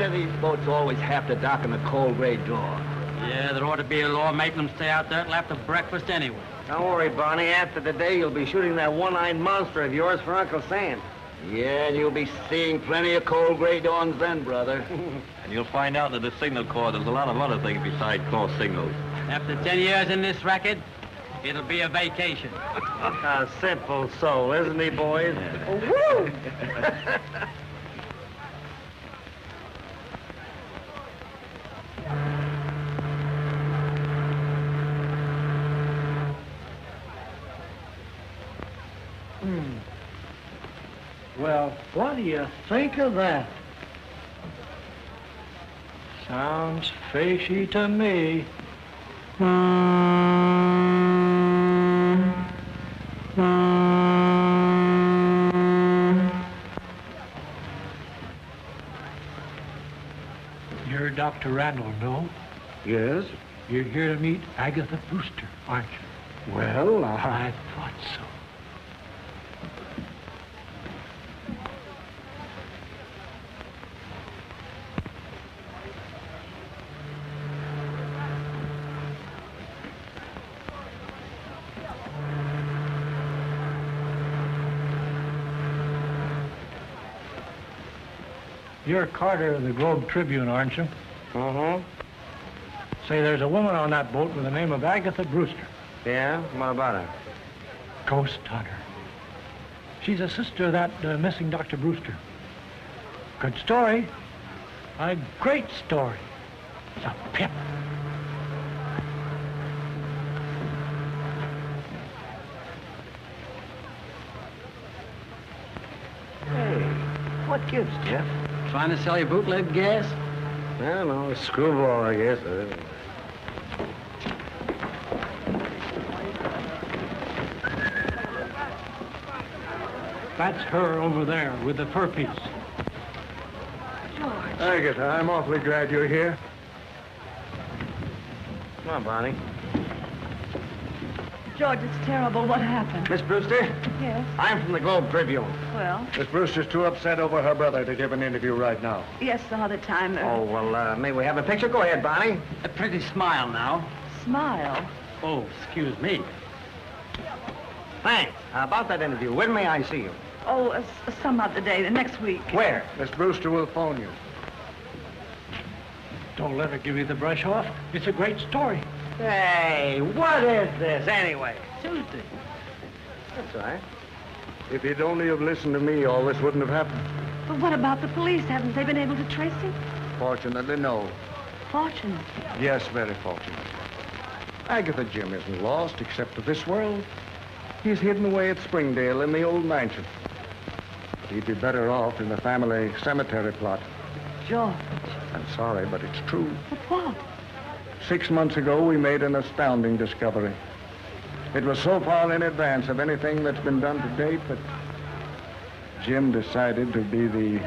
do these boats always have to dock in the cold gray door? Yeah, there ought to be a law making them stay out there till after breakfast anyway. Don't worry, Barney. After today, you'll be shooting that one-eyed monster of yours for Uncle Sam. Yeah, and you'll be seeing plenty of cold gray dawns then, brother. And you'll find out that the signal corps does a lot of other things besides call signals. After 10 years in this racket, it'll be a vacation. A simple soul, isn't he, boys? Woo! Well, what do you think of that? Sounds fishy to me. You're Dr. Randall, no? Yes? You're here to meet Agatha Brewster, aren't you? Well, I thought so. You're Carter of the Globe Tribune, aren't you? Mm-hmm. Say, there's a woman on that boat with the name of Agatha Brewster. Yeah? What about her? Ghost hunter. She's a sister of that missing Dr. Brewster. Good story. A great story. It's a pip. Hey, what gives, Jeff? Trying to sell you bootleg gas? I don't know, a screwball, I guess. That's her over there with the fur piece. George. Agatha, I'm awfully glad you're here. Come on, Barney. George, it's terrible. What happened? Miss Brewster, Yes. I'm from the Globe Tribune. Well, Miss Brewster's too upset over her brother to give an interview right now. yes, some other time. Oh, well, may we have a picture? Go ahead, Barney. A pretty smile now. Smile. Oh, excuse me. Thanks. About that interview, when may I see you? Oh, some other day, the next week. Where? Miss Brewster will phone you. Don't let her give you the brush off. It's a great story. Hey, what is this, anyway? Tuesday. That's all right. If he'd only have listened to me, all this wouldn't have happened. But what about the police? Haven't they been able to trace him? Fortunately, no. Fortunate. Yes, very fortunate. Agatha Jim isn't lost except to this world. He's hidden away at Springdale in the old mansion. But he'd be better off in the family cemetery plot. George. I'm sorry, but it's true. But what? 6 months ago, we made an astounding discovery. It was so far in advance of anything that's been done to date that Jim decided to be the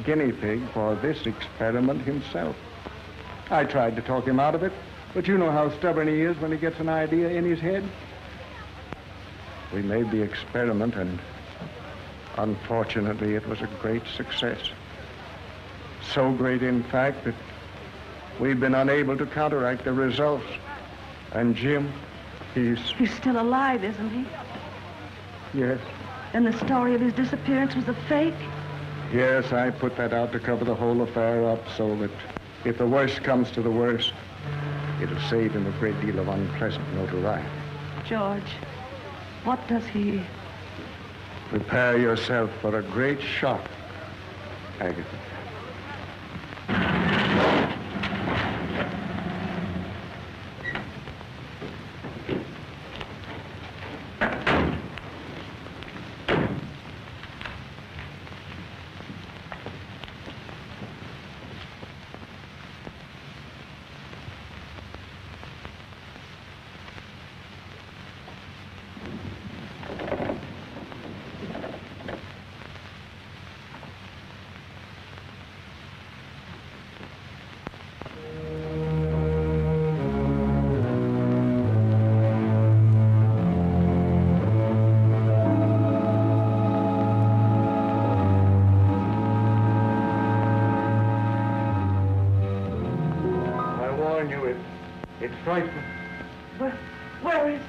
guinea pig for this experiment himself. I tried to talk him out of it, but you know how stubborn he is when he gets an idea in his head. We made the experiment, and unfortunately, it was a great success. So great, in fact, that we've been unable to counteract the results. And Jim, he's still alive, isn't he? Yes. And the story of his disappearance was a fake? Yes, I put that out to cover the whole affair up so that if the worst comes to the worst, it'll save him a great deal of unpleasant notoriety. George, what does he... Prepare yourself for a great shock, Agatha. frightful. Where is he?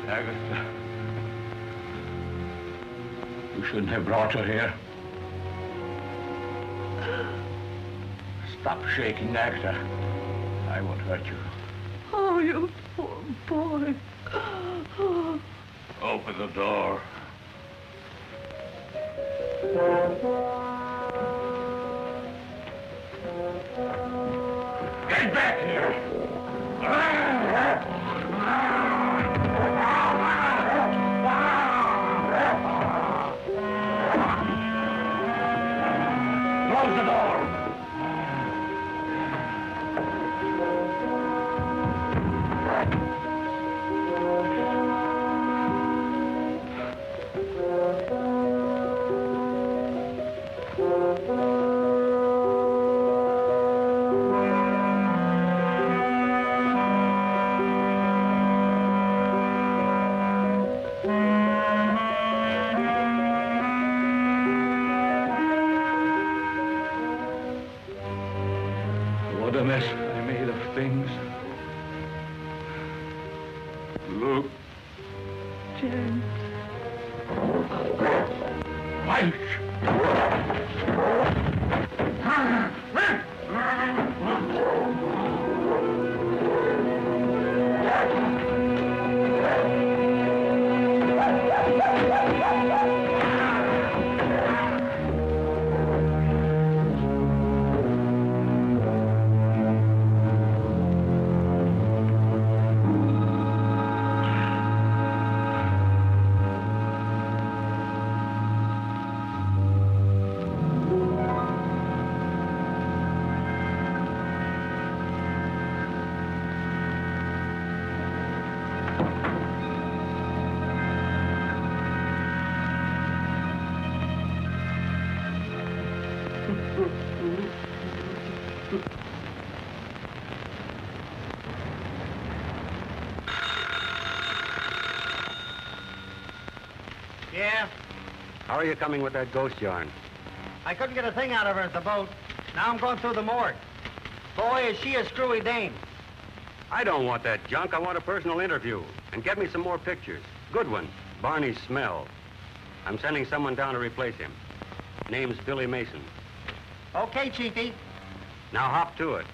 Agatha, you shouldn't have brought her here. Stop shaking, Agatha. I won't hurt you. Oh, you poor boy. Open the door. Get back here! Close the door! What a mess I made of things. Look. James. Yeah? How are you coming with that ghost yarn? I couldn't get a thing out of her at the boat. Now I'm going through the morgue. Boy, is she a screwy dame. I don't want that junk. I want a personal interview. And get me some more pictures. Good ones. Barney's smell. I'm sending someone down to replace him. Name's Billy Mason. Okay, Chiefy. Now hop to it.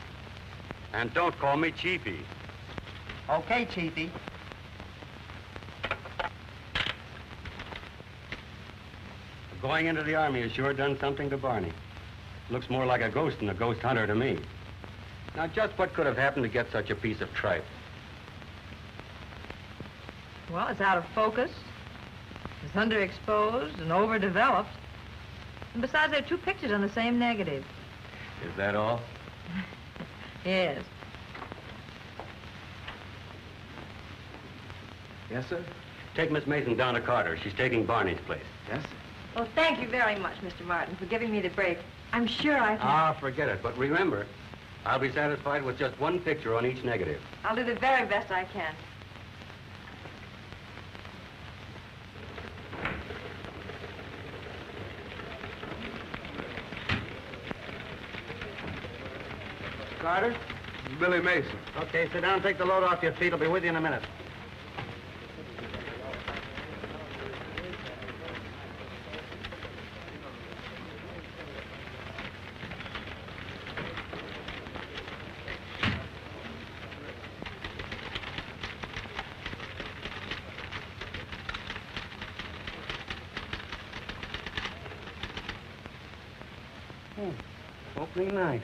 And don't call me Chiefy. Okay, Chiefy. Going into the Army has sure done something to Barney. Looks more like a ghost than a ghost hunter to me. Now, just what could have happened to get such a piece of tripe? Well, it's out of focus. It's underexposed and overdeveloped. And besides, there are two pictures on the same negative. Is that all? Yes. Yes, sir? Take Miss Mason down to Carter. She's taking Barney's place. Yes, sir. Well, thank you very much, Mr. Martin, for giving me the break. I'm sure I can... Ah, forget it. But remember, I'll be satisfied with just one picture on each negative. I'll do the very best I can. Carter? Billy Mason. Okay, sit down, take the load off your feet. I'll be with you in a minute. Pretty nice.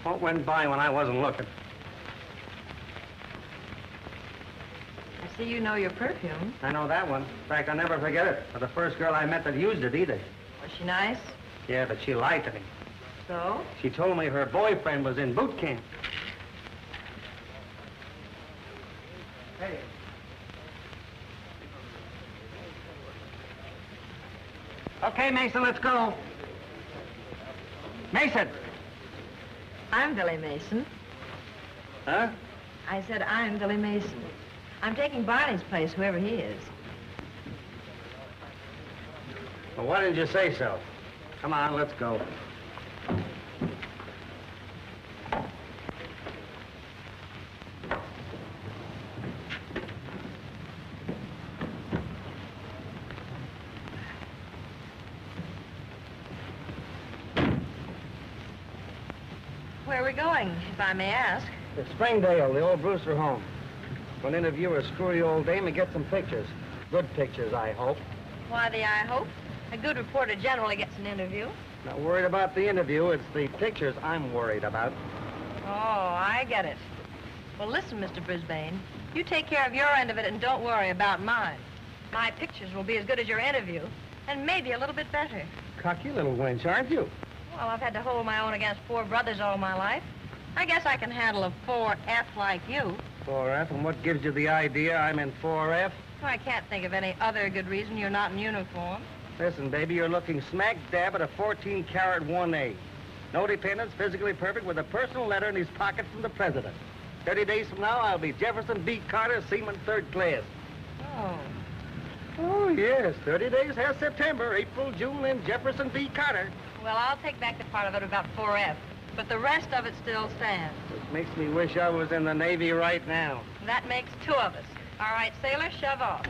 What went by when I wasn't looking? I see you know your perfume. I know that one. In fact, I'll never forget it. For the first girl I met that used it either. Was she nice? Yeah, but she lied to me. So? She told me her boyfriend was in boot camp. Hey. Okay, Mason, let's go. Mason! I'm Billy Mason. Huh? I said I'm Billy Mason. I'm taking Barney's place, whoever he is. Well, why didn't you say so? Come on, let's go. Where are we going, if I may ask? To Springdale, the old Brewster home. We'll interview a screwy old dame and get some pictures. Good pictures, I hope. Why the I hope? A good reporter generally gets an interview. Not worried about the interview. It's the pictures I'm worried about. Oh, I get it. Well, listen, Mr. Brisbane. You take care of your end of it and don't worry about mine. My pictures will be as good as your interview, and maybe a little bit better. Cocky little wench, aren't you? Well, I've had to hold my own against four brothers all my life. I guess I can handle a 4F like you. 4F, and what gives you the idea I'm in 4F? Oh, I can't think of any other good reason you're not in uniform. Listen, baby, you're looking smack dab at a 14-carat 1A. No dependents, physically perfect, with a personal letter in his pocket from the president. 30 days from now, I'll be Jefferson B. Carter, Seaman 3rd class. Oh. Oh, yes, 30 days has September, April, June, and Jefferson B. Carter. Well, I'll take back the part of it about 4F, but the rest of it still stands. It makes me wish I was in the Navy right now. That makes two of us. All right, sailor, shove off.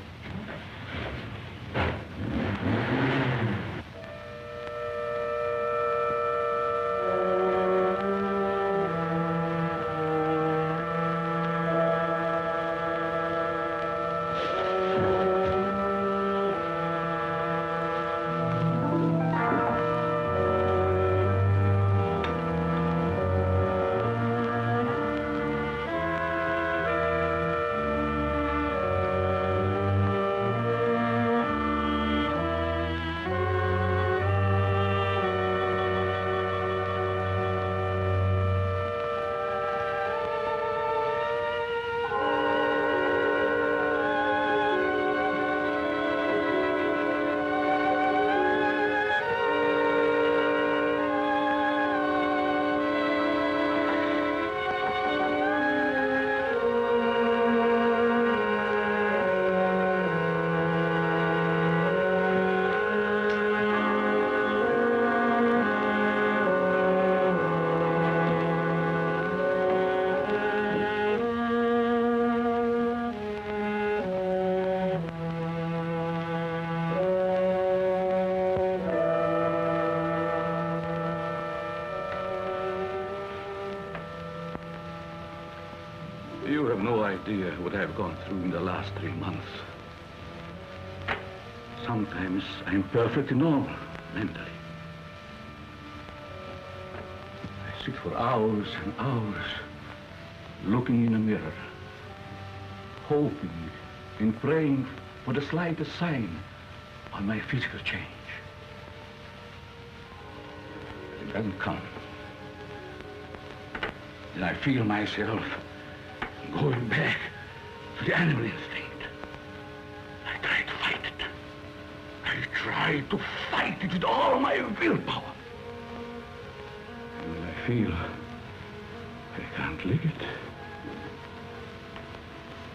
You have no idea what I've gone through in the last 3 months. Sometimes I'm perfectly normal, mentally. I sit for hours and hours, looking in a mirror, hoping and praying for the slightest sign of my physical change. But it doesn't come. Then I feel myself going back to the animal instinct. I try to fight it. I try to fight it with all my willpower. And when I feel I can't lick it,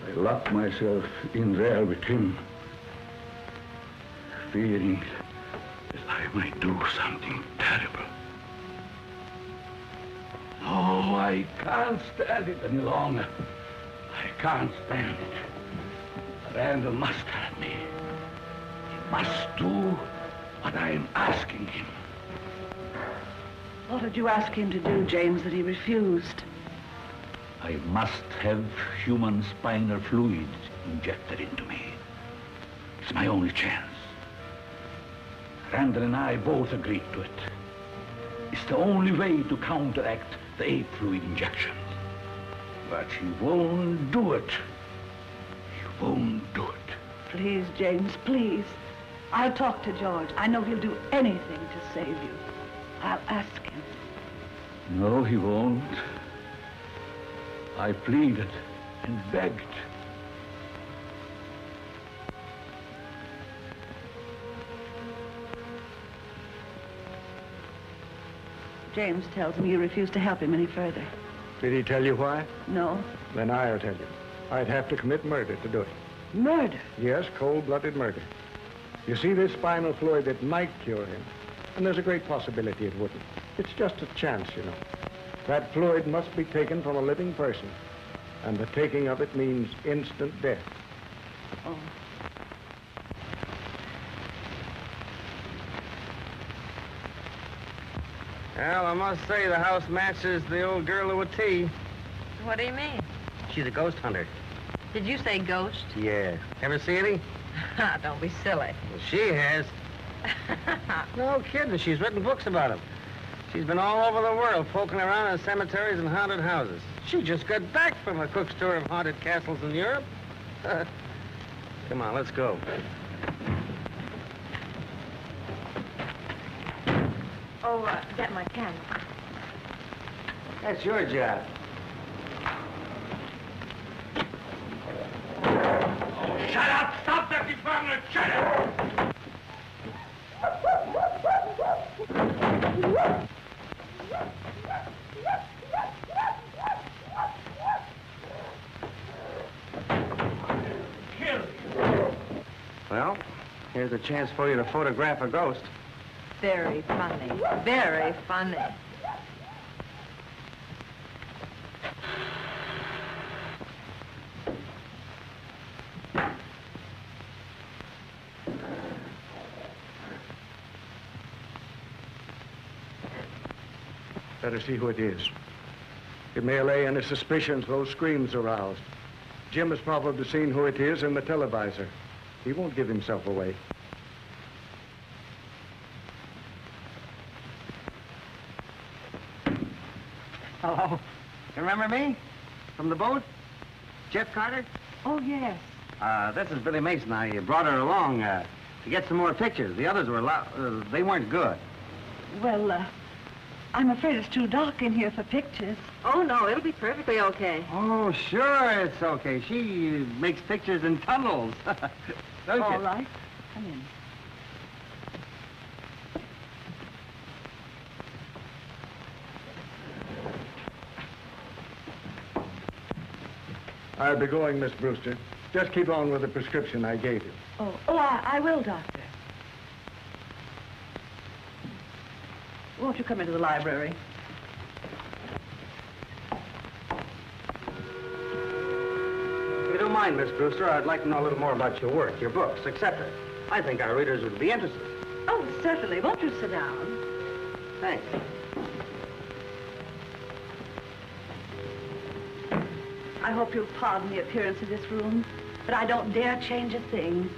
I lock myself in there with him, fearing that I might do something terrible. No, I can't stand it any longer. I can't stand it. Randall must have me. He must do what I am asking him. What did you ask him to do, James, that he refused? I must have human spinal fluid injected into me. It's my only chance. Randall and I both agreed to it. It's the only way to counteract the ape fluid injections. But he won't do it. He won't do it. Please, James, please. I'll talk to George. I know he'll do anything to save you. I'll ask him. No, he won't. I pleaded and begged. James tells me you refuse to help him any further. Did he tell you why? No. Then I'll tell you. I'd have to commit murder to do it. Murder? Yes, cold-blooded murder. You see, this spinal fluid, it might cure him. And there's a great possibility it wouldn't. It's just a chance, you know. That fluid must be taken from a living person. And the taking of it means instant death. Oh. Well, I must say the house matches the old girl to a T. What do you mean? She's a ghost hunter. Did you say ghost? Yeah. Ever see any? Don't be silly. Well, she has. No kidding. She's written books about them. She's been all over the world poking around in cemeteries and haunted houses. She just got back from a cook's tour of haunted castles in Europe. Come on, let's go. Oh, get my camera. That's your job. Shut up! Stop that department! Shut up! Well, here's a chance for you to photograph a ghost. Very funny. Very funny. Better see who it is. It may allay any suspicions those screams aroused. Jim has probably seen who it is in the televisor. He won't give himself away. Hello. You remember me? From the boat? Jeff Carter? Oh, yes. This is Billy Mason. I brought her along to get some more pictures. The others were they weren't good. Well, I'm afraid it's too dark in here for pictures. Oh, no, it'll be perfectly okay. Oh, sure it's okay. She makes pictures in tunnels. Don't All you? right. Come in. I'll be going, Miss Brewster. Just keep on with the prescription I gave you. Oh, I will, Doctor. Won't you come into the library? If you don't mind, Miss Brewster, I'd like to know a little more about your work, your books, etc. I think our readers would be interested. Oh, certainly. Won't you sit down? Thanks. I hope you'll pardon the appearance of this room, but I don't dare change a thing.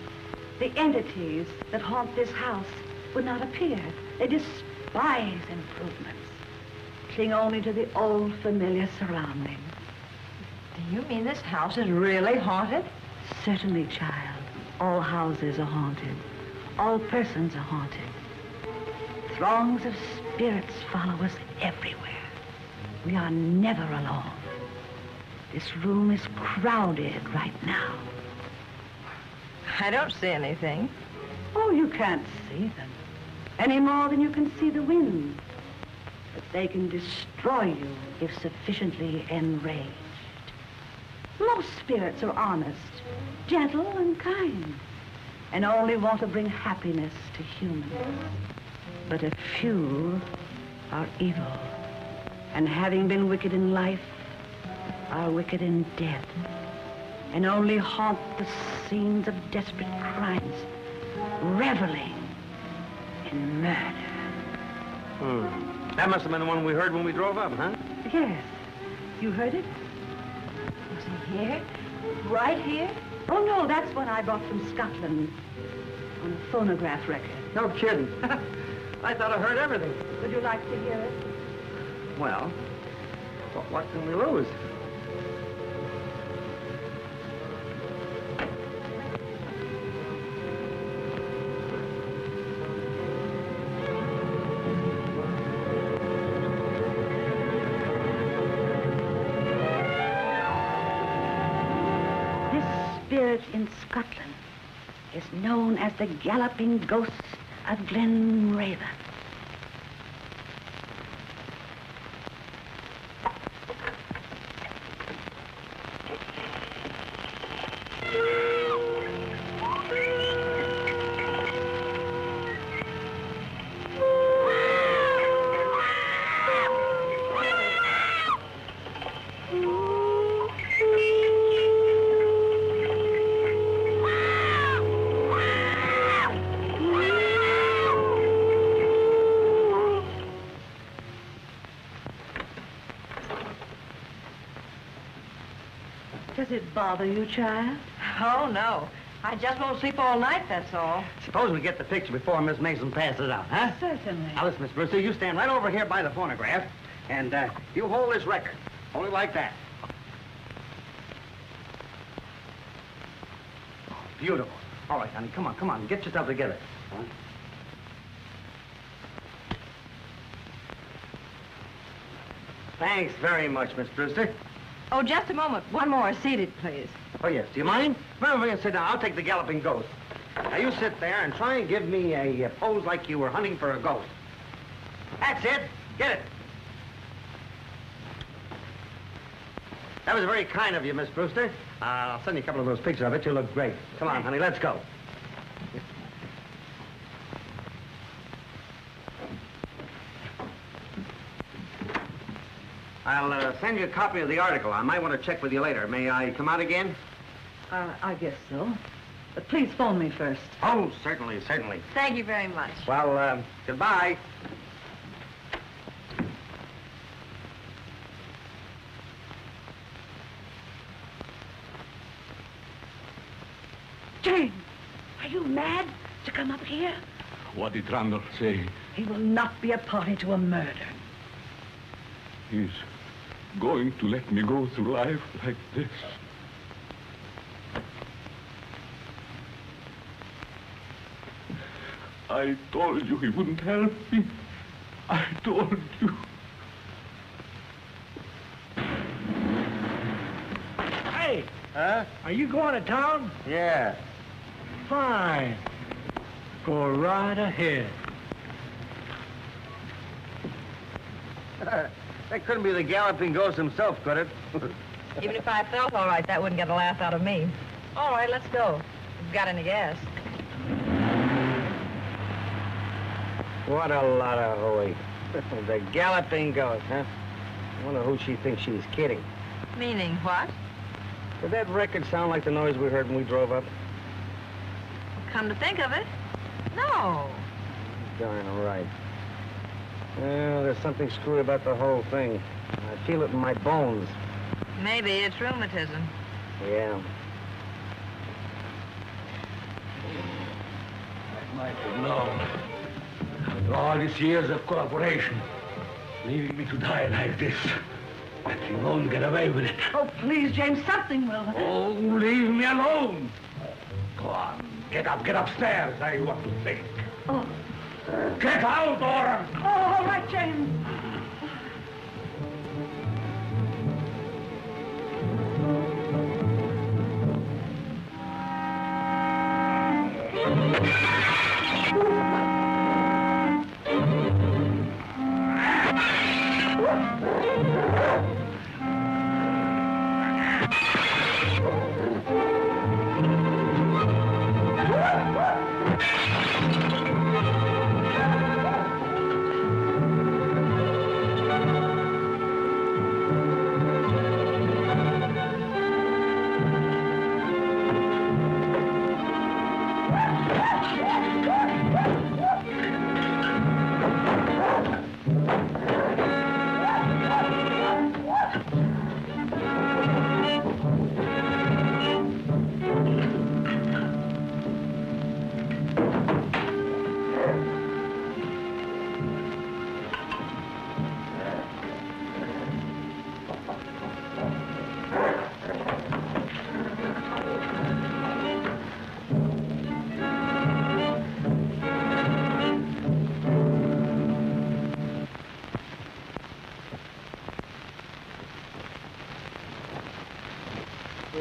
The entities that haunt this house would not appear. They despise improvements, cling only to the old familiar surroundings. Do you mean this house is really haunted? Certainly, child. All houses are haunted. All persons are haunted. Throngs of spirits follow us everywhere. We are never alone. This room is crowded right now. I don't see anything. Oh, you can't see them any more than you can see the wind. But they can destroy you if sufficiently enraged. Most spirits are honest, gentle, and kind, and only want to bring happiness to humans. But a few are evil, and having been wicked in life, are wicked in death, and only haunt the scenes of desperate crimes, reveling in murder. That must have been the one we heard when we drove up, huh? Yes. You heard it? Was it here? Right here? Oh, no, that's one I brought from Scotland on a phonograph record. No kidding. I thought I heard everything. But you like to hear it? Well, what can we lose? This spirit in Scotland is known as the Galloping Ghost of Glen Raven. Does it bother you, child? Oh, no. I just won't sleep all night, that's all. Suppose we get the picture before Miss Mason passes it out, huh? Certainly. Now, listen, Miss Brewster, you stand right over here by the phonograph, and you hold this record. Hold it like that. Oh, beautiful. All right, honey, come on. Get yourself together. Huh? Thanks very much, Miss Brewster. Oh, just a moment. One more. Seated, please. Oh, yes. Do you mind? Come over here and sit down. I'll take the Galloping Ghost. Now, you sit there and try and give me a pose like you were hunting for a ghost. That's it. Get it. That was very kind of you, Miss Brewster. I'll send you a couple of those pictures of it. You look great. Come on, honey, let's go. I'll send you a copy of the article. I might want to check with you later. May I come out again? I guess so. But please phone me first. Oh, certainly. Thank you very much. Well, goodbye. James, are you mad to come up here? What did Randall say? He will not be a party to a murder. He's going to let me go through life like this. I told you he wouldn't help me. I told you. Hey, Huh? are you going to town? Yeah. Fine. Go right ahead. That couldn't be the Galloping Ghost himself, could it? Even if I felt all right, that wouldn't get a laugh out of me. All right, let's go. If you've got any gas. What a lot of hooey. The Galloping Ghost, huh? I wonder who she thinks she's kidding. Meaning what? Did that record sound like the noise we heard when we drove up? Come to think of it, no. Darn right. Well, there's something screwy about the whole thing. I feel it in my bones. Maybe it's rheumatism. Yeah. I might have known. After all these years of cooperation, leaving me to die like this, that you won't get away with it. Oh, please, James, something will. Oh, leave me alone. Go on, get upstairs. I want to think. Oh. Get out, Dora. Oh, all right, James. Are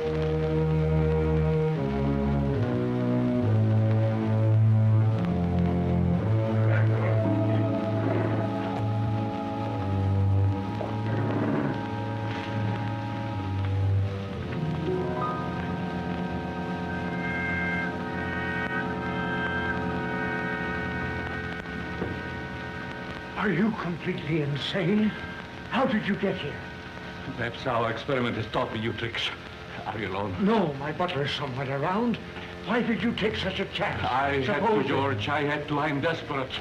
you completely insane? How did you get here? Perhaps our experiment has taught me new tricks. Are you alone? No, my butler's somewhere around. Why did you take such a chance? I had to, George. I had to. I'm desperate.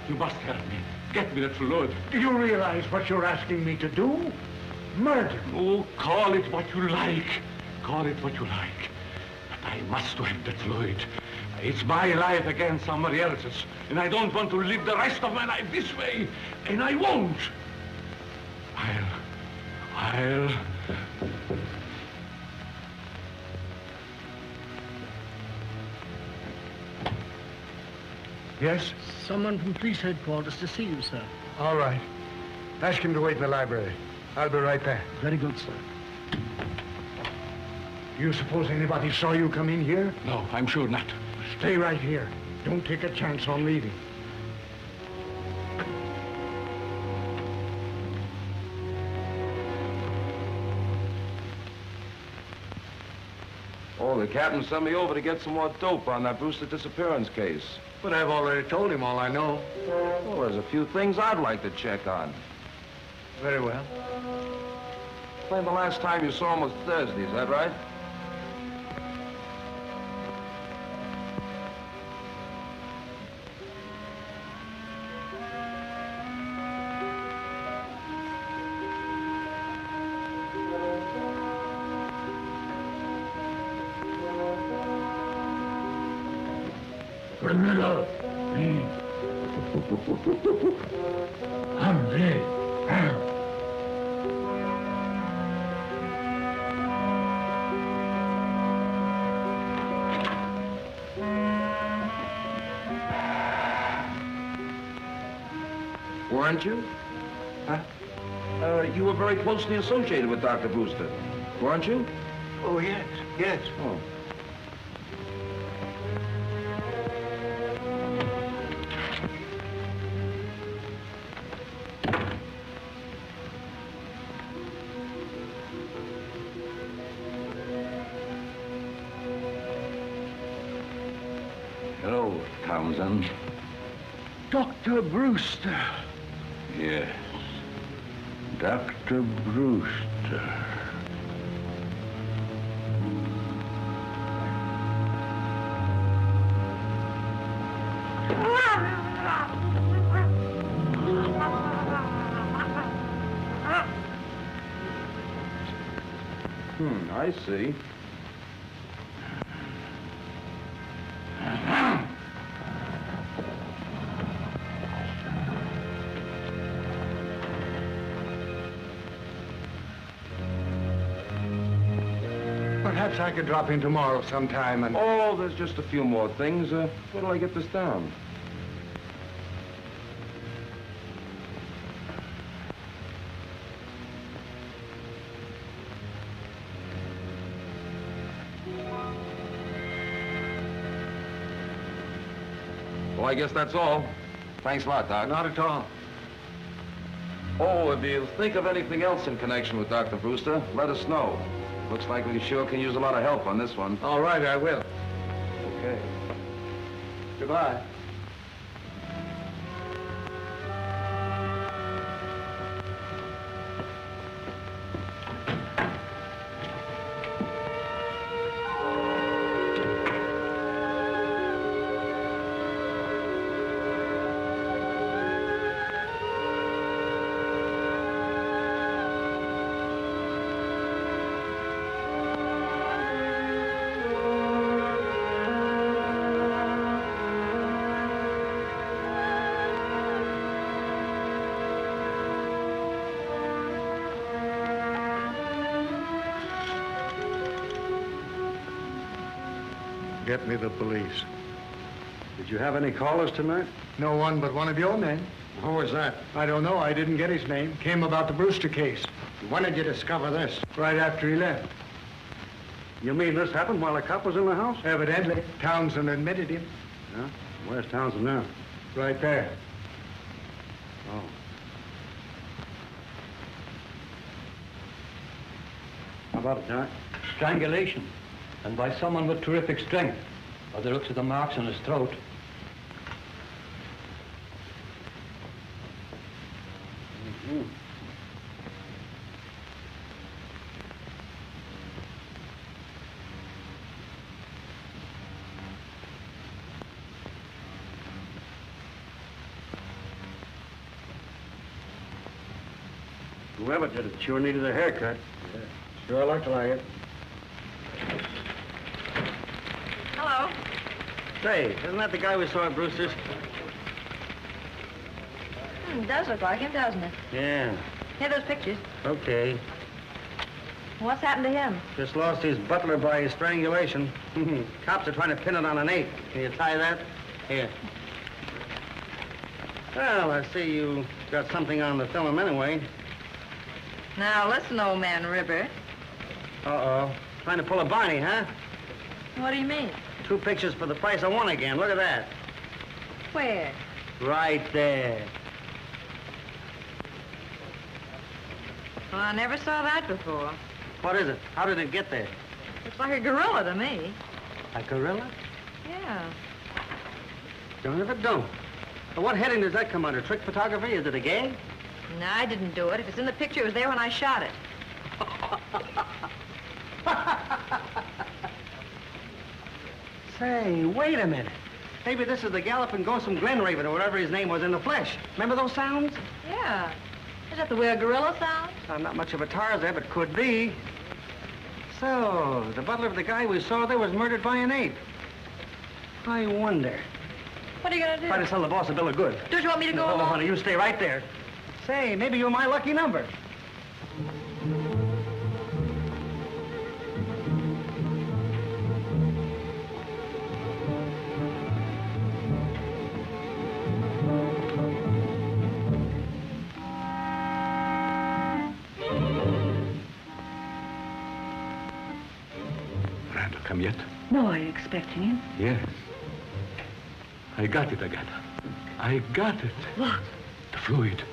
You must help me. Get me that fluid. Do you realize what you're asking me to do? Murder. Oh, call it what you like. Call it what you like. But I must have that fluid. It's my life against somebody else's. And I don't want to live the rest of my life this way. And I won't. I'll... Yes? Someone from police headquarters to see you, sir. All right. Ask him to wait in the library. I'll be right there. Very good, sir. Do you suppose anybody saw you come in here? No, I'm sure not. Stay right here. Don't take a chance on leaving. Oh, the captain sent me over to get some more dope on that Brewster disappearance case. But I've already told him all I know. Well, there's a few things I'd like to check on. Very well. Claim the last time you saw him was Thursday, is that right? Criminal. Hamle. Weren't you? Huh? You were very closely associated with Dr. Brewster, weren't you? Oh, yes, yes. Oh. Hello, Townsend. Dr. Brewster. Yes. Dr. Brewster. I see. Perhaps I could drop in tomorrow sometime and... Oh, there's just a few more things. What'll I get this down? Well, I guess that's all. Thanks a lot, Doc. Not at all. Oh, if you think of anything else in connection with Dr. Brewster, let us know. Looks like we sure can use a lot of help on this one. All right, I will. Okay. Goodbye. Get me the police. Did you have any callers tonight? No one but one of your men. Who was that? I don't know. I didn't get his name. Came about the Brewster case. When did you discover this? Right after he left. You mean this happened while the cop was in the house? Evidently. Townsend admitted him. Yeah? Where's Townsend now? Right there. Oh. How about it, Doc? Strangulation. And by someone with terrific strength. By the looks of the marks on his throat. Mm-hmm. Whoever did it sure needed a haircut. Yeah, sure looked like it. Hello. Say, isn't that the guy we saw at Brewster's? It does look like him, doesn't it? Yeah. Here are those pictures. Okay. What's happened to him? Just lost his butler by strangulation. Cops are trying to pin it on an ape. Can you tie that? Here. Well, I see you got something on the film anyway. Now, listen, old man River. Uh-oh. Trying to pull a Barney, huh? What do you mean? 2 pictures for the price of 1 again. Look at that. Where? Right there. Well, I never saw that before. What is it? How did it get there? Looks like a gorilla to me. A gorilla? Yeah. Don't if it don't. Well, what heading does that come under? Trick photography? Is it a gag? No, I didn't do it. If it's in the picture, it was there when I shot it. Say, wait a minute. Maybe this is the galloping ghost from Glenraven or whatever his name was in the flesh. Remember those sounds? Yeah. Is that the way a gorilla sounds? I'm not much of a Tarzan, but could be. So, the butler of the guy we saw there was murdered by an ape. I wonder. What are you going to do? Try to sell the boss a bill of goods. Don't you want me to go Oh, along? honey, you stay right there. Say, maybe you're my lucky number. Randall come yet? No, are you expecting him? Yes. I got it, Agatha. I got it. What? The fluid.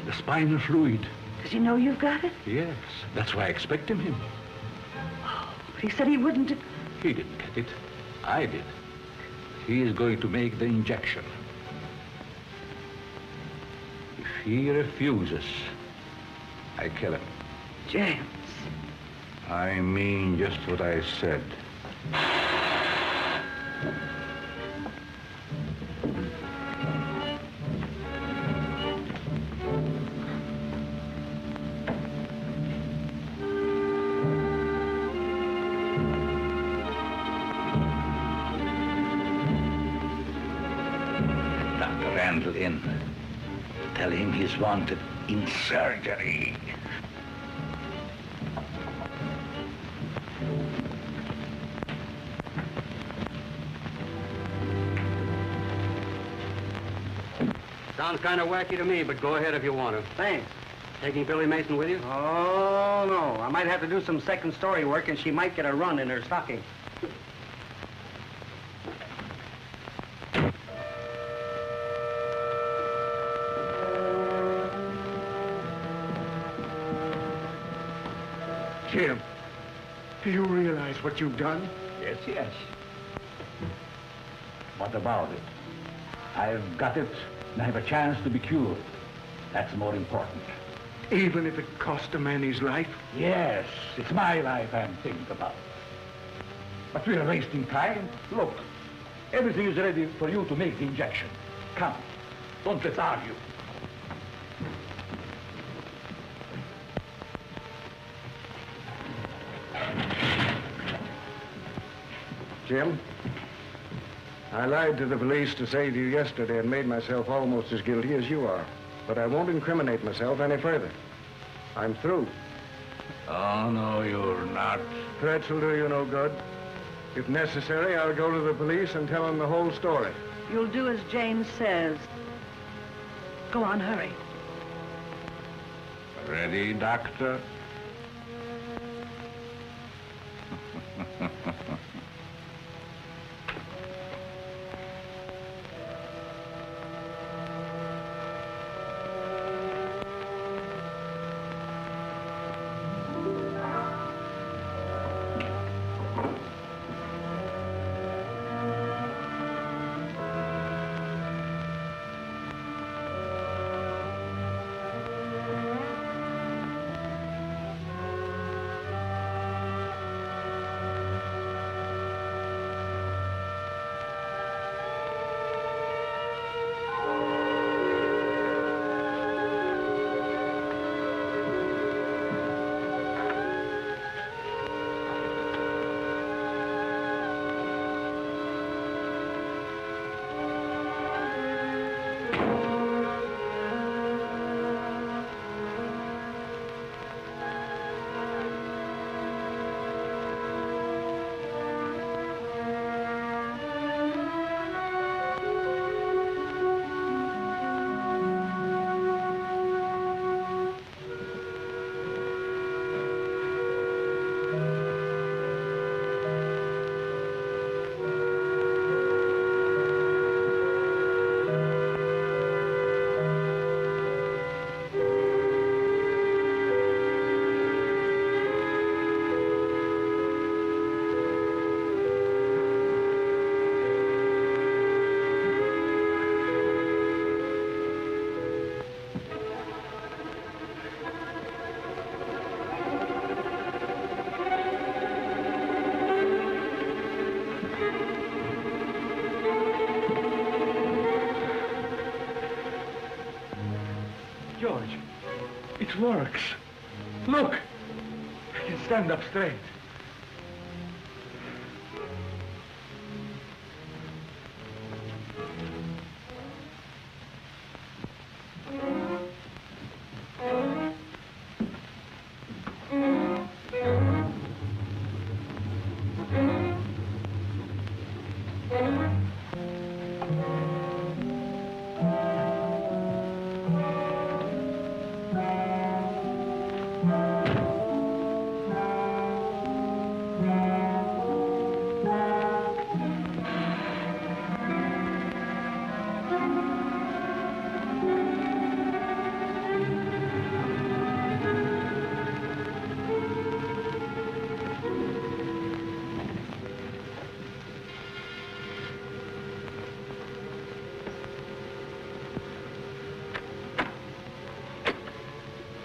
The spinal fluid. Does he know you've got it? Yes. That's why I expected him. But he said he wouldn't... He didn't get it. I did. He is going to make the injection. If he refuses, I kill him. James. I mean just what I said. Dr. Randall in. Tell him he's wanted in surgery. Sounds kind of wacky to me, but go ahead if you want to. Thanks. Taking Billy Mason with you? Oh, no. I might have to do some second story work, and she might get a run in her stocking. Jim, do you realize what you've done? Yes, yes. What about it? I've got it, and I have a chance to be cured. That's more important. Even if it cost a man his life? Yes, it's my life I'm thinking about. But we're wasting time. Look, everything is ready for you to make the injection. Come, don't let's argue. Jim, I lied to the police to save you yesterday and made myself almost as guilty as you are. But I won't incriminate myself any further. I'm through. Oh, no, you're not. Threats will do you no good. If necessary, I'll go to the police and tell them the whole story. You'll do as James says. Go on, hurry. Ready, Doctor? It works. Look. I can stand up straight.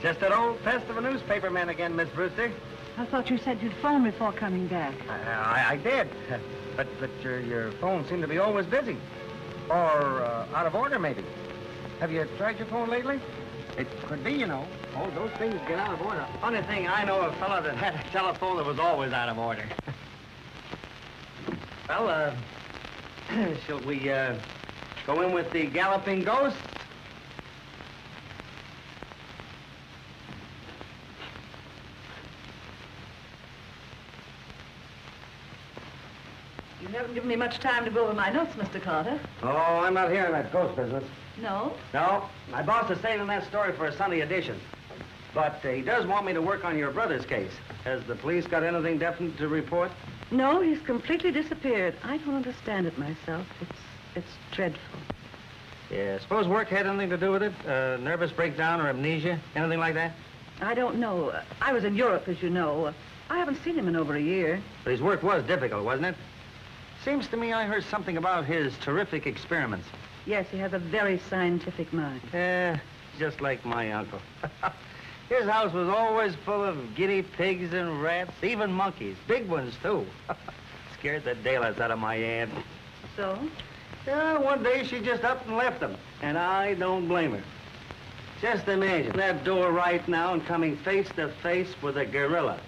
Just that old pest of a newspaperman again, Miss Brewster. I thought you said you'd phone before coming back. I did. But your phone seemed to be always busy. Or out of order, maybe. Have you tried your phone lately? It could be, you know. Oh, those things get out of order. Funny thing, I know a fellow that had a telephone that was always out of order. Well, shall we go in with the galloping ghost? You haven't given me much time to go over my notes, Mr. Carter. Oh, I'm not here in that ghost business. No? No, my boss is saving that story for a Sunday edition. But he does want me to work on your brother's case. Has the police got anything definite to report? No, he's completely disappeared. I don't understand it myself. It's dreadful. Yeah, suppose work had anything to do with it? Nervous breakdown or amnesia? Anything like that? I don't know. I was in Europe, as you know. I haven't seen him in over a year. But his work was difficult, wasn't it? Seems to me I heard something about his terrific experiments. Yes, he has a very scientific mind. Just like my uncle. His house was always full of guinea pigs and rats, even monkeys. Big ones, too. Scared the daylights out of my aunt. So? Yeah, one day she just up and left them, and I don't blame her. Just imagine that door right now and coming face to face with a gorilla.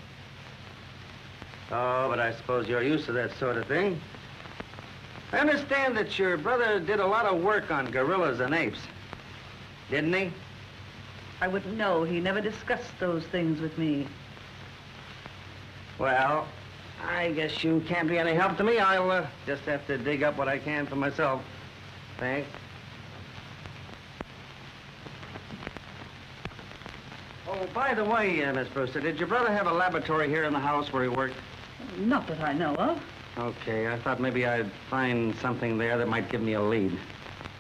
Oh, but I suppose you're used to that sort of thing. I understand that your brother did a lot of work on gorillas and apes. Didn't he? I wouldn't know. He never discussed those things with me. Well, I guess you can't be any help to me. I'll just have to dig up what I can for myself. Thanks. Oh, by the way, Miss Brewster, did your brother have a laboratory here in the house where he worked? Not that I know of. Okay, I thought maybe I'd find something there that might give me a lead.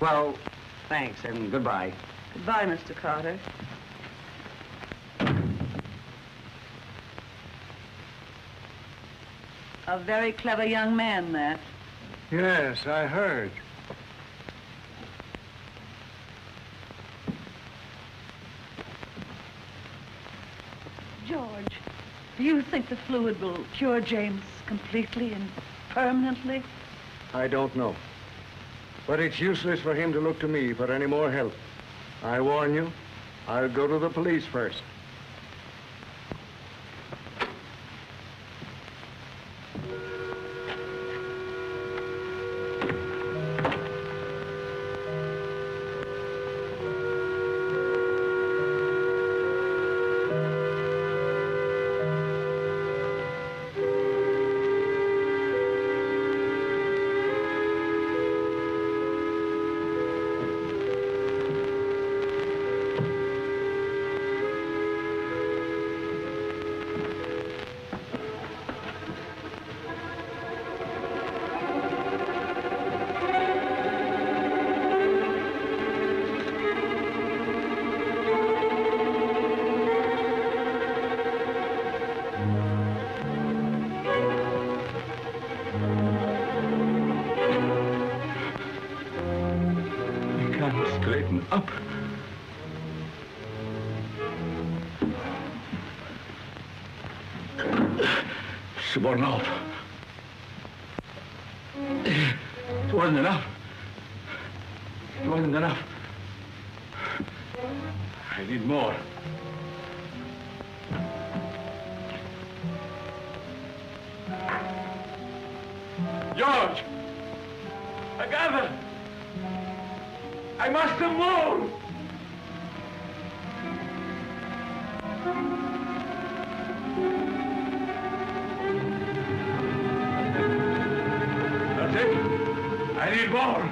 Well, thanks and goodbye. Goodbye, Mr. Carter. A very clever young man, that. Yes, I heard. George, do you think the fluid will cure James completely and permanently? I don't know. But it's useless for him to look to me for any more help. I warn you, I'll go to the police first. Straighten up. She worn off. It wasn't enough. It wasn't enough. I need more. George! Agatha! I must have moved! That's it. I need more.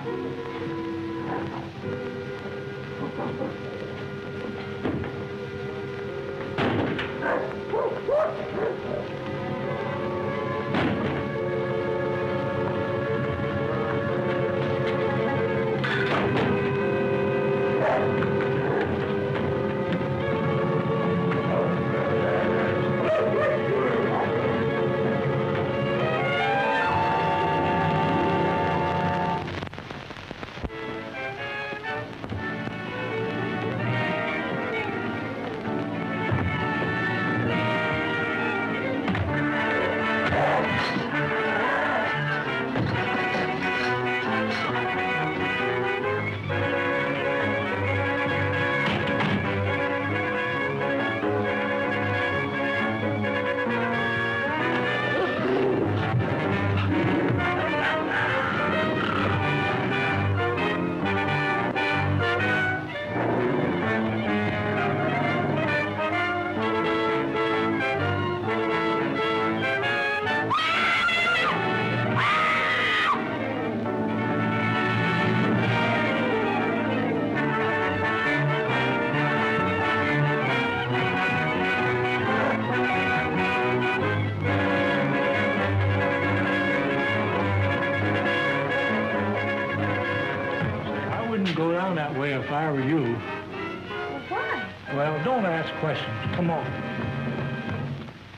Go down that way if I were you. Well, why? Well, don't ask questions. Come on.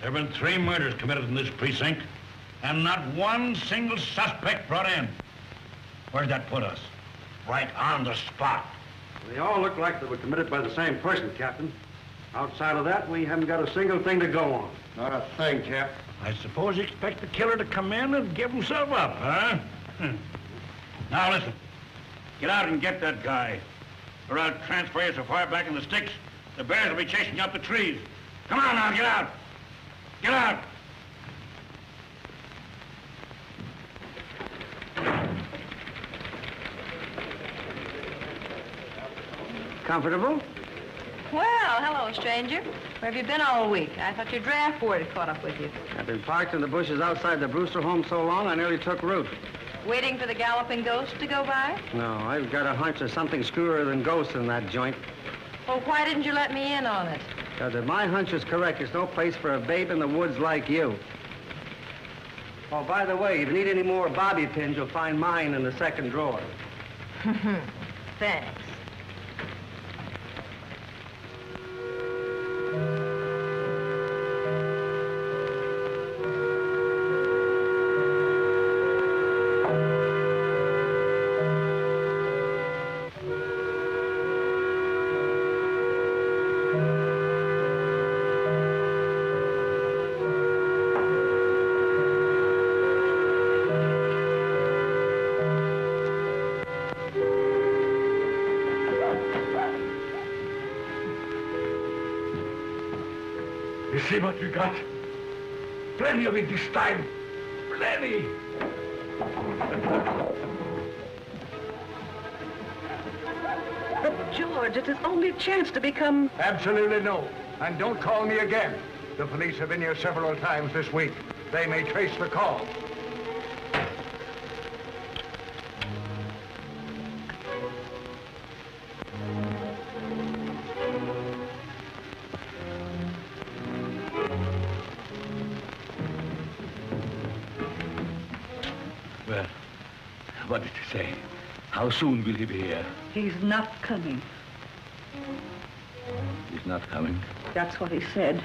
There have been 3 murders committed in this precinct, and not one single suspect brought in. Where'd that put us? Right on the spot. They all look like they were committed by the same person, Captain. Outside of that, we haven't got a single thing to go on. Not a thing, Cap. I suppose you expect the killer to come in and give himself up, huh? Now listen. Get out and get that guy. Or I'll transfer you so far back in the sticks, the bears will be chasing you up the trees. Come on now, get out. Get out. Comfortable? Well, hello, stranger. Where have you been all week? I thought your draft board had caught up with you. I've been parked in the bushes outside the Brewster home so long, I nearly took root. Waiting for the galloping ghost to go by? No, I've got a hunch there's something screwier than ghosts in that joint. Well, why didn't you let me in on it? Because if my hunch is correct, there's no place for a babe in the woods like you. Oh, by the way, if you need any more bobby pins, you'll find mine in the second drawer. Thanks. You see what we got? Plenty of it this time. Plenty. But, George, it's his only chance to become... Absolutely no. And don't call me again. The police have been here several times this week. They may trace the call. Well, what did he say? How soon will he be here? He's not coming. He's not coming. That's what he said.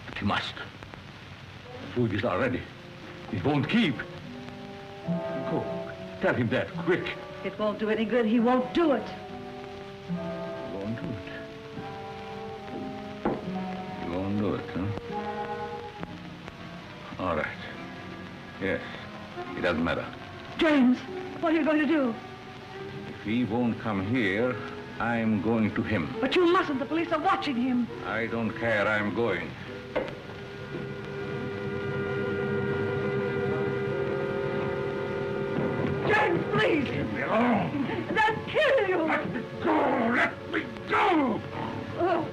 But he must. The food is all ready. It won't keep. Go. Tell him that, quick. It won't do any good. He won't do it. He won't do it. He won't do it, huh? All right. Yes. It doesn't matter. James, what are you going to do? If he won't come here, I'm going to him. But you mustn't. The police are watching him. I don't care. I'm going. please. Leave me alone. They'll kill you. Let me go. Let me go. Oh.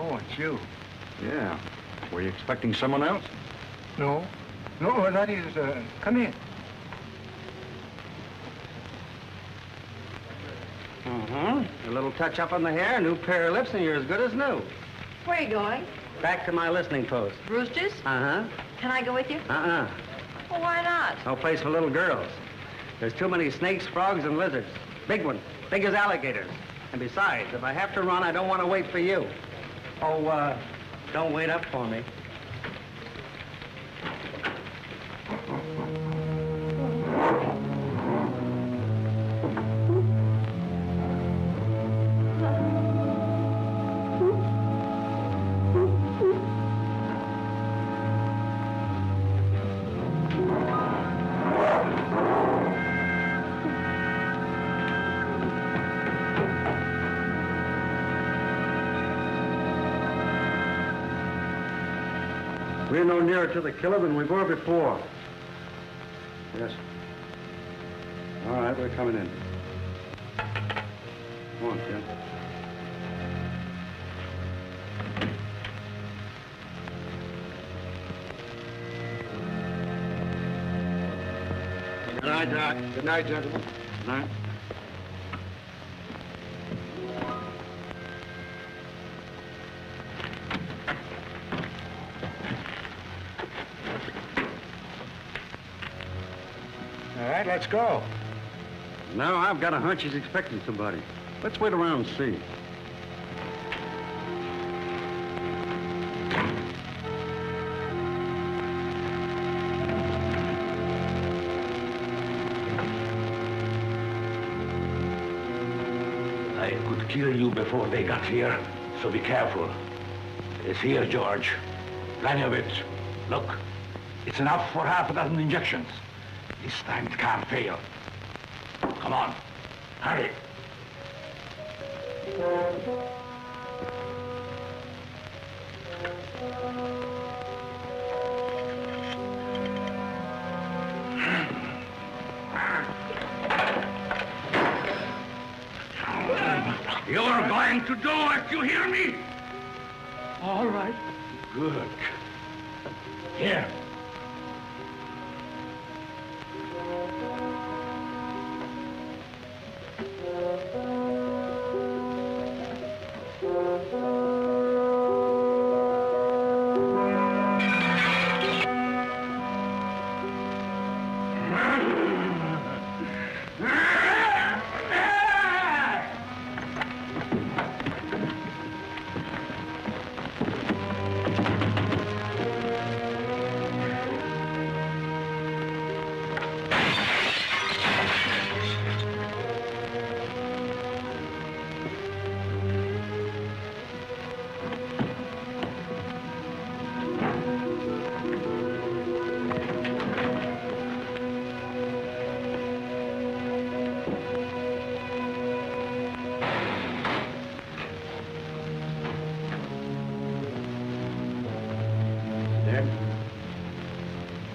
Oh, it's you. Yeah. Were you expecting someone else? No. No, that is, come in. A little touch up on the hair, a new pair of lips, and you're as good as new. Where are you going? Back to my listening post. Roosters? Uh-huh. Can I go with you? Uh-uh. Well, why not? No place for little girls. There's too many snakes, frogs, and lizards. Big ones, big as alligators. And besides, if I have to run, I don't want to wait for you. Oh, don't wait up for me. We're no nearer to the killer than we were before. Yes. All right, we're coming in. Come on, Jim. Good night, Doc. Good night, gentlemen. Good night. All right, let's go. Now I've got a hunch he's expecting somebody. Let's wait around and see. I could kill you before they got here, so be careful. It's here, George. Plenty of it. Look, it's enough for half a dozen injections. This time it can't fail. Come on, hurry. You're going to do it, you hear me? All right. Good. Here.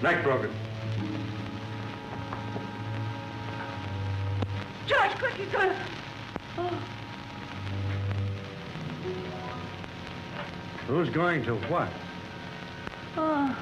Neck broken. George, quick, he's gonna... Oh. Who's going to what? Oh.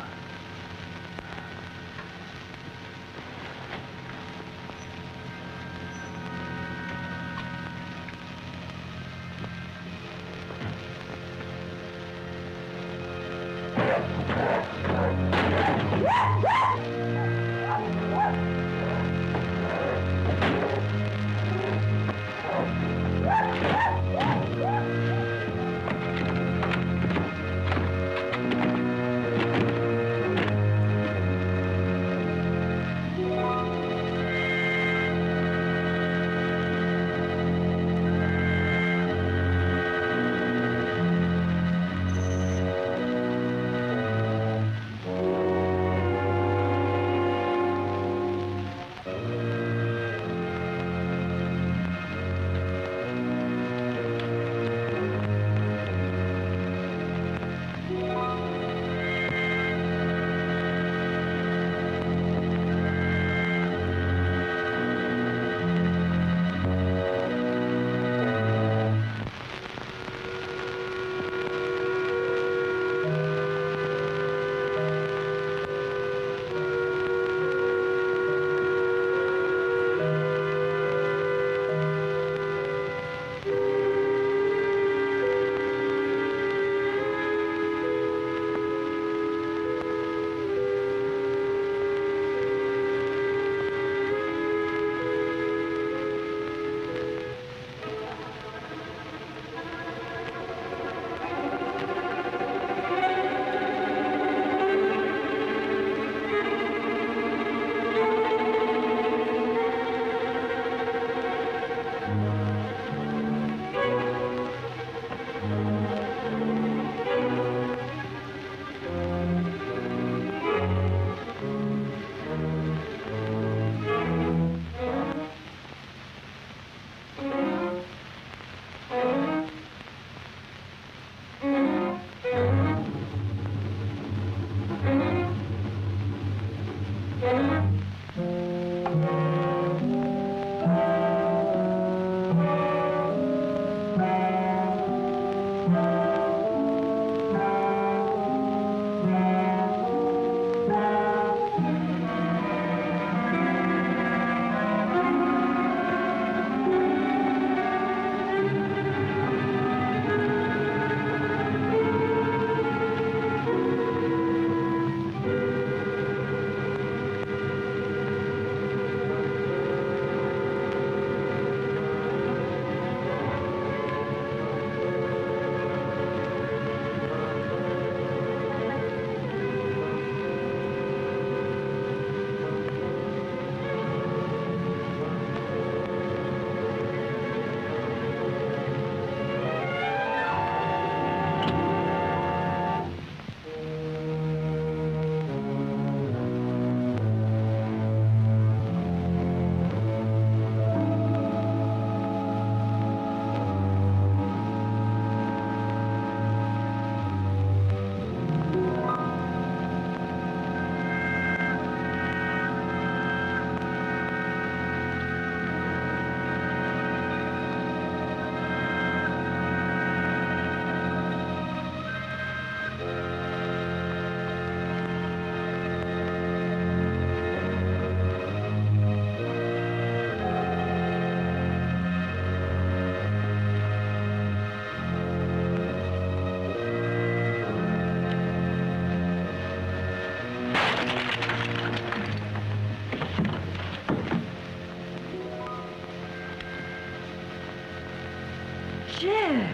Jeff.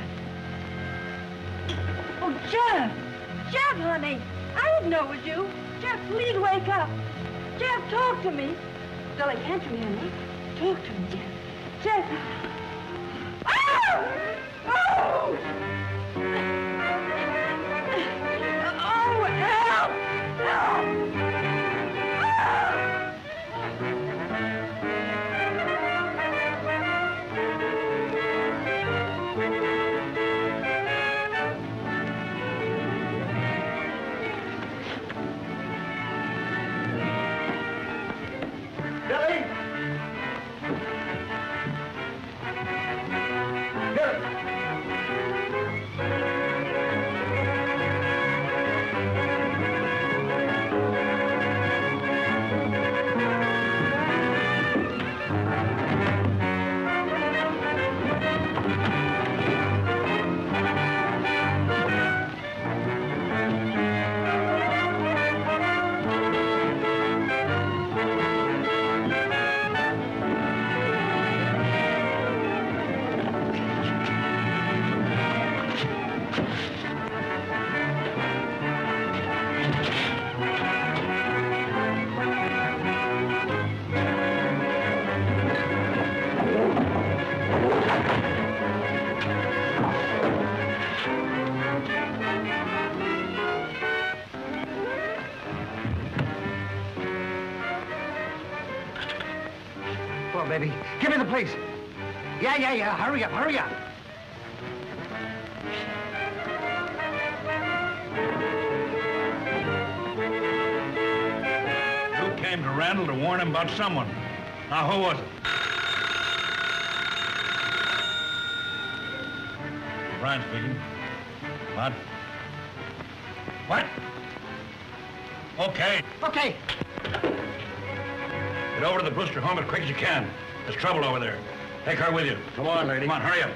Oh, Jeff. Jeff, honey. I didn't know it was you. Jeff, please wake up. Jeff, talk to me. Dolly, can't you hear me? Talk to me, Jeff. Jeff. Oh! Oh! Oh, help! Help! Billy! Billy! Come on, baby. Give me the police. Yeah. Hurry up, hurry up. You came to Randall to warn him about someone. Now, who was it? Brian speaking. What? What? Okay. Okay. Get over to the Brewster home as quick as you can. There's trouble over there. Take her with you. Come on, lady. Come on, hurry up.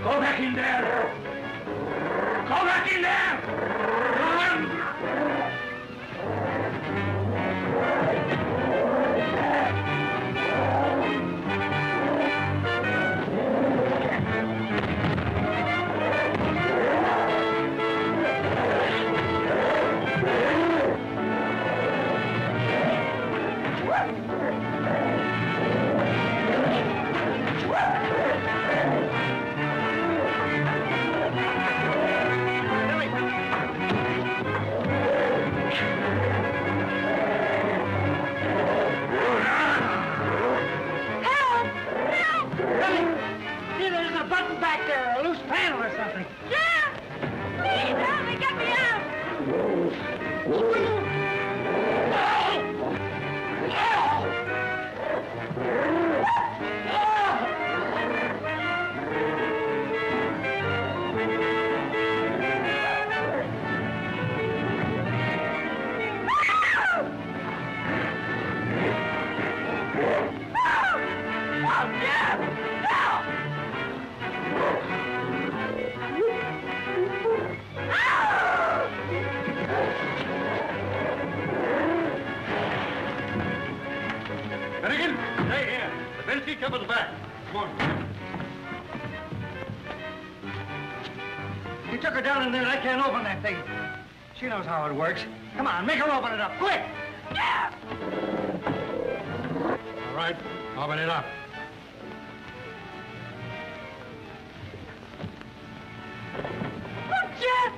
Go back in there! Go back in there! Finnegan, stay here. The bench seat covers the back. Come on. took her down in there and I can't open that thing. She knows how it works. Come on, make her open it up, quick! All right, open it up. Look, Jeff!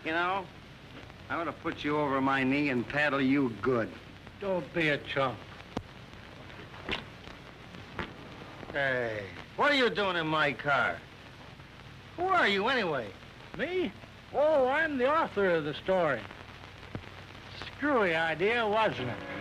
You know, I'm gonna put you over my knee and paddle you good. Don't be a chump. Hey, what are you doing in my car? Who are you anyway? Me? Oh, I'm the author of the story. Screwy idea, wasn't it?